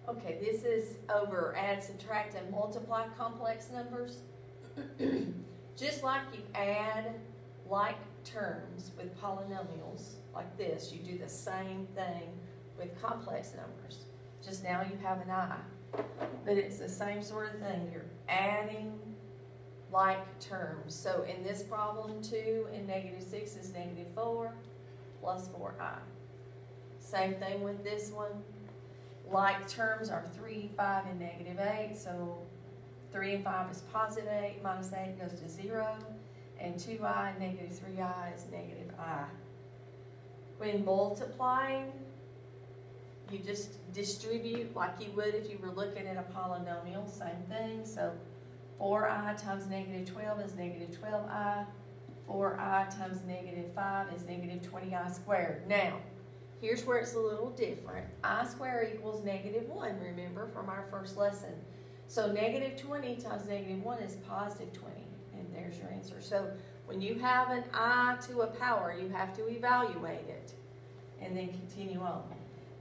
Okay, this is over add, subtract, and multiply complex numbers. Just like you add like terms with polynomials, like this, you do the same thing with complex numbers. Just now you have an I. But it's the same sort of thing. You're adding like terms. So in this problem, 2 and -6 is -4 plus 4i. Same thing with this one. Like terms are 3, 5, and -8. So 3 and 5 is positive 8, minus 8 goes to 0. And 2i and -3i is -i. When multiplying, you just distribute like you would if you were looking at a polynomial, same thing. So 4i times -12 is -12i. 4i times -5 is -20i squared. Now, here's where it's a little different. I squared equals -1, remember, from our first lesson. So -20 times -1 is positive 20, and there's your answer. So when you have an I to a power, you have to evaluate it and then continue on.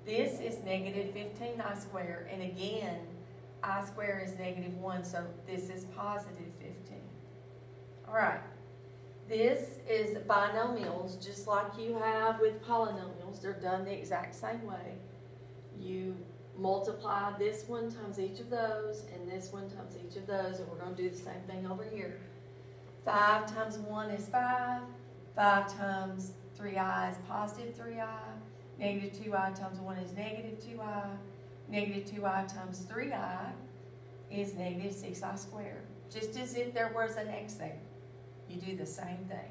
This is -15i squared, and again, I squared is -1, so this is positive 15. All right. This is binomials, just like you have with polynomials. They're done the exact same way. You multiply this one times each of those, and this one times each of those, and we're going to do the same thing over here. 5 times 1 is 5. 5 times 3i is positive 3i. -2i times 1 is -2i. -2i times 3i is -6i squared. Just as if there was an x there. You do the same thing.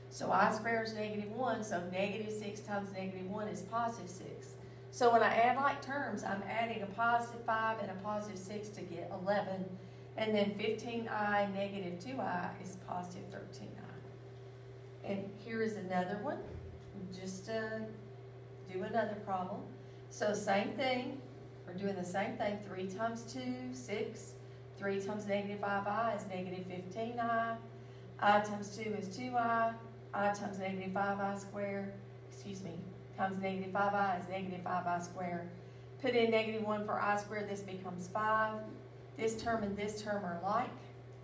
So I squared is -1, so -6 times -1 is positive 6. So when I add like terms, I'm adding a positive 5 and a positive 6 to get 11. And then 15i -2i is positive 13i. And here is another one. Just do another problem. So same thing. We're doing the same thing. 3 times 2, 6. 3 times -5i is -15i. I times 2 is 2i. I times -5i squared, times -5i is -5i squared. Put in -1 for I squared, this becomes 5. This term and this term are like.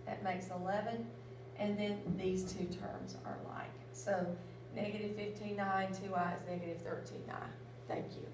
That makes 11. And then these two terms are like. So -15i and 2i is -13i. Thank you.